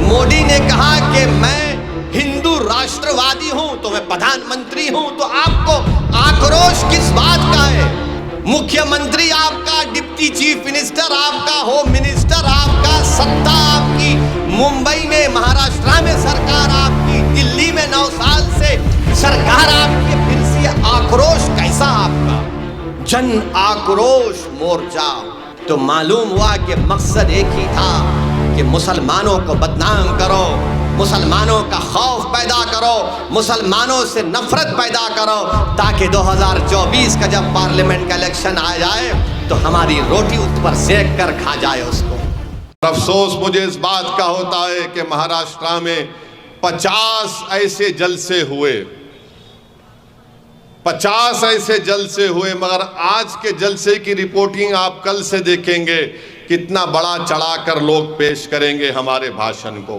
मोदी ने कहा कि मैं हिंदू राष्ट्रवादी हूं तो मैं प्रधानमंत्री हूं, तो आपको आक्रोश किस बात का है? मुख्यमंत्री आपका, डिप्टी चीफ मिनिस्टर आपका, होम मिनिस्टर आपका, सत्ता आपकी, मुंबई में महाराष्ट्र में सरकार आपकी, दिल्ली में 9 साल से सरकार आपकी, फिर से आक्रोश कैसा आपका? जन आक्रोश मोर्चा। तो मालूम हुआ कि मकसद एक ही था कि मुसलमानों को बदनाम करो, मुसलमानों का खौफ पैदा करो, मुसलमानों से नफरत पैदा करो, ताकि 2024 का जब पार्लियामेंट का इलेक्शन आ जाए तो हमारी रोटी उस पर सेक कर खा जाए उसको। अफसोस मुझे इस बात का होता है कि महाराष्ट्र में 50 ऐसे जलसे हुए, 50 ऐसे जलसे हुए, मगर आज के जलसे की रिपोर्टिंग आप कल से देखेंगे कितना बड़ा चढ़ाकर लोग पेश करेंगे हमारे भाषण को।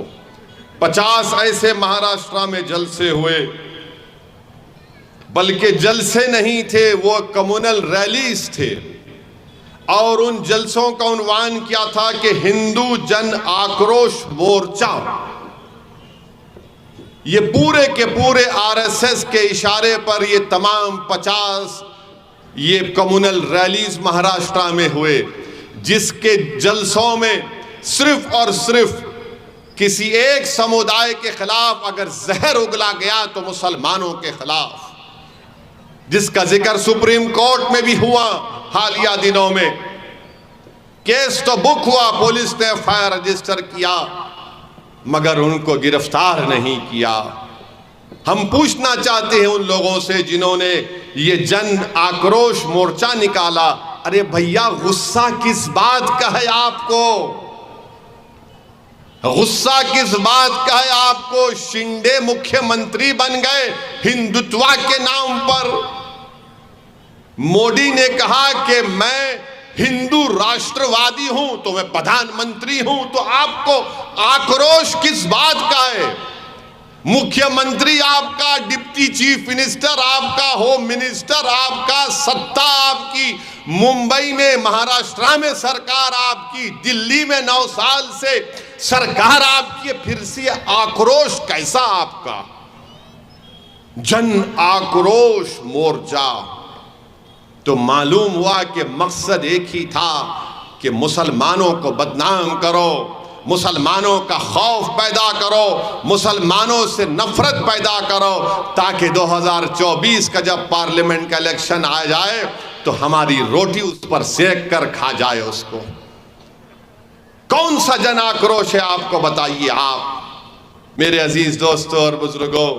50 ऐसे महाराष्ट्र में जलसे हुए, बल्कि जलसे नहीं थे, वो कम्युनल रैलीज थे, और उन जलसों का उन्वान किया था कि हिंदू जन आक्रोश मोर्चा। ये पूरे के पूरे आरएसएस के इशारे पर ये तमाम 50 ये कम्युनल रैलीज महाराष्ट्र में हुए, जिसके जलसों में सिर्फ और सिर्फ किसी एक समुदाय के खिलाफ अगर जहर उगला गया तो मुसलमानों के खिलाफ, जिसका जिक्र सुप्रीम कोर्ट में भी हुआ हालिया दिनों में। केस तो बुक हुआ, पुलिस ने एफआईआर रजिस्टर किया, मगर उनको गिरफ्तार नहीं किया। हम पूछना चाहते हैं उन लोगों से जिन्होंने ये जन आक्रोश मोर्चा निकाला, अरे भैया गुस्सा किस बात का है आपको? गुस्सा किस बात का है आपको? शिंदे मुख्यमंत्री बन गए हिंदुत्व के नाम पर। मोदी ने कहा कि मैं हिंदू राष्ट्रवादी हूं तो मैं प्रधानमंत्री हूं, तो आपको आक्रोश किस बात का है? मुख्यमंत्री आपका, डिप्टी चीफ मिनिस्टर आपका, होम मिनिस्टर आपका, सत्ता आपकी, मुंबई में महाराष्ट्र में सरकार आपकी, दिल्ली में 9 साल से सरकार आपकी, फिर से आक्रोश कैसा आपका? जन आक्रोश मोर्चा। तो मालूम हुआ कि मकसद एक ही था कि मुसलमानों को बदनाम करो, मुसलमानों का खौफ पैदा करो, मुसलमानों से नफरत पैदा करो, ताकि 2024 का जब पार्लियामेंट का इलेक्शन आ जाए तो हमारी रोटी उस पर सेक कर खा जाए उसको। कौन सा जन आक्रोश है आपको बताइए आप मेरे अजीज दोस्तों और बुजुर्गों।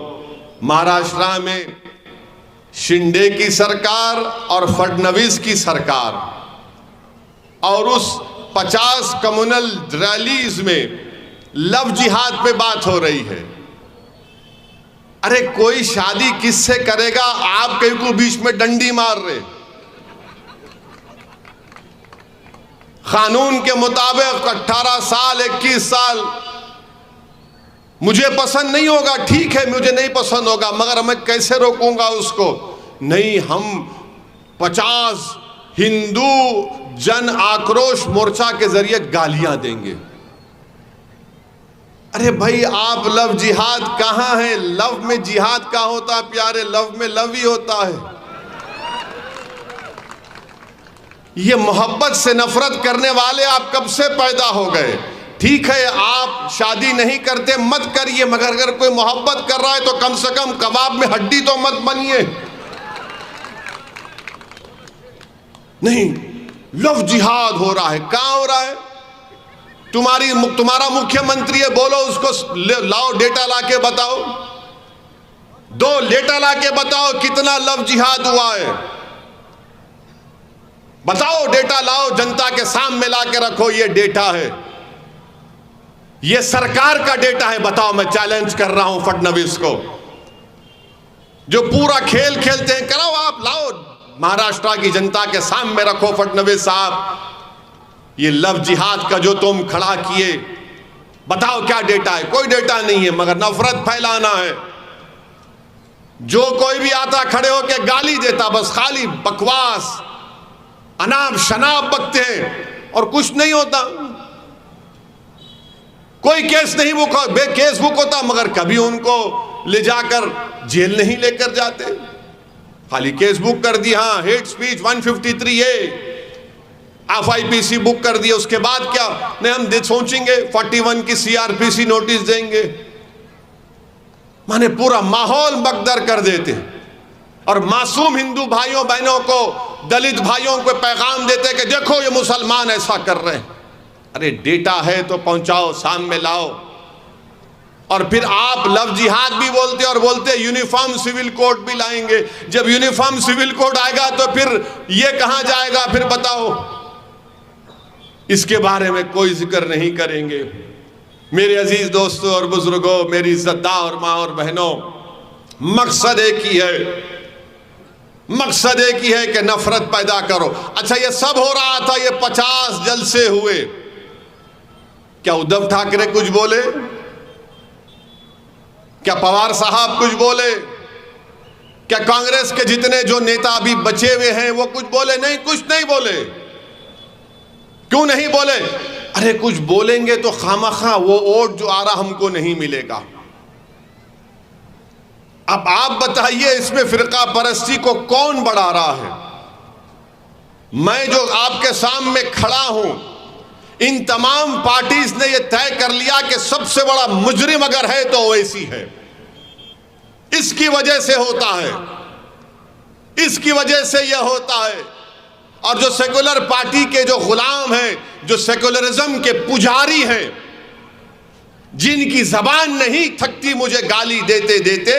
महाराष्ट्र में शिंदे की सरकार और फडणवीस की सरकार और उस 50 कम्युनल रैलीज में लव जिहाद पे बात हो रही है। अरे कोई शादी किससे करेगा? आप कहीं को बीच में डंडी मार रहे। कानून के मुताबिक 18 साल 21 साल मुझे पसंद नहीं होगा, ठीक है मुझे नहीं पसंद होगा, मगर मैं कैसे रोकूंगा उसको? नहीं, हम 50 हिंदू जन आक्रोश मोर्चा के जरिए गालियां देंगे। अरे भाई आप लव जिहाद कहां है? लव में जिहाद का होता है प्यारे, लव में लव ही होता है। ये मोहब्बत से नफरत करने वाले आप कब से पैदा हो गए? ठीक है आप शादी नहीं करते मत करिए, मगर अगर कोई मोहब्बत कर रहा है तो कम से कम कबाब में हड्डी तो मत बनिए। नहीं, लव जिहाद हो रहा है। कहां हो रहा है? तुम्हारा मुख्यमंत्री है, बोलो उसको लाओ, डेटा लाके बताओ, 2 डेटा लाके बताओ कितना लव जिहाद हुआ है। बताओ, डेटा लाओ, जनता के सामने लाके रखो, ये डेटा है, ये सरकार का डेटा है। बताओ, मैं चैलेंज कर रहा हूं फडणवीस को, जो पूरा खेल खेलते हैं, कराओ आप, लाओ, महाराष्ट्र की जनता के सामने रखो फडणवीस साहब, ये लव जिहाद का जो तुम खड़ा किए, बताओ क्या डेटा है? कोई डेटा नहीं है, मगर नफरत फैलाना है। जो कोई भी आता खड़े होकर गाली देता, बस खाली बकवास, अनाप शनाप बकते हैं और कुछ नहीं होता। कोई केस नहीं बुक केस बुक होता, मगर कभी उनको ले जाकर जेल नहीं लेकर जाते, खाली केस बुक कर दिया। हाँ, hate speech 153A FIPC book कर दिया, उसके बाद क्या नहीं, हम सोचेंगे 41 की CRPC नोटिस देंगे। माने पूरा माहौल मकदर कर देते और मासूम हिंदू भाइयों बहनों को, दलित भाइयों को पैगाम देते कि देखो ये मुसलमान ऐसा कर रहे हैं। अरे डेटा है तो पहुंचाओ, सामने लाओ। और फिर आप लव जिहाद भी बोलते और बोलते यूनिफॉर्म सिविल कोड भी लाएंगे। जब यूनिफॉर्म सिविल कोड आएगा तो फिर ये कहां जाएगा, फिर बताओ। इसके बारे में कोई जिक्र नहीं करेंगे। मेरे अजीज दोस्तों और बुजुर्गों, मेरी इज्जतदार माँ और बहनों, मकसद एक ही है, मकसद एक ही है कि नफरत पैदा करो। अच्छा, ये सब हो रहा था, ये 50 जलसे हुए, क्या उद्धव ठाकरे कुछ बोले? क्या पवार साहब कुछ बोले? क्या कांग्रेस के जितने जो नेता अभी बचे हुए हैं वो कुछ बोले? नहीं, कुछ नहीं बोले। क्यों नहीं बोले? अरे कुछ बोलेंगे तो खामखा वो वोट जो आ रहा हमको नहीं मिलेगा। अब आप बताइए, इसमें फिरका परस्ती को कौन बढ़ा रहा है? मैं जो आपके सामने खड़ा हूं, इन तमाम पार्टीज ने यह तय कर लिया कि सबसे बड़ा मुजरिम अगर है तो ओवैसी है। इसकी वजह से होता है, इसकी वजह से यह होता है। और जो सेकुलर पार्टी के जो गुलाम हैं, जो सेकुलरिज्म के पुजारी हैं, जिनकी जबान नहीं थकती मुझे गाली देते देते,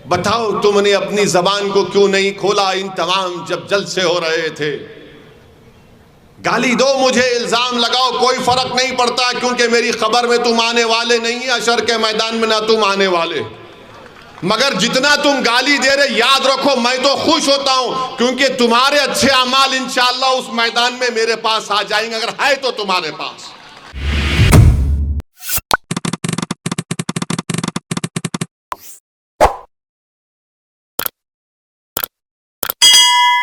बताओ तुमने अपनी जबान को क्यों नहीं खोला इन तमाम जब जलसे हो रहे थे? गाली दो मुझे, इल्जाम लगाओ, कोई फर्क नहीं पड़ता, क्योंकि मेरी खबर में तुम आने वाले नहीं है, अशर के मैदान में ना तुम आने वाले। मगर जितना तुम गाली दे रहे, याद रखो मैं तो खुश होता हूं, क्योंकि तुम्हारे अच्छे अमाल इंशाअल्लाह उस मैदान में मेरे पास आ जाएंगे, अगर है तो तुम्हारे पास।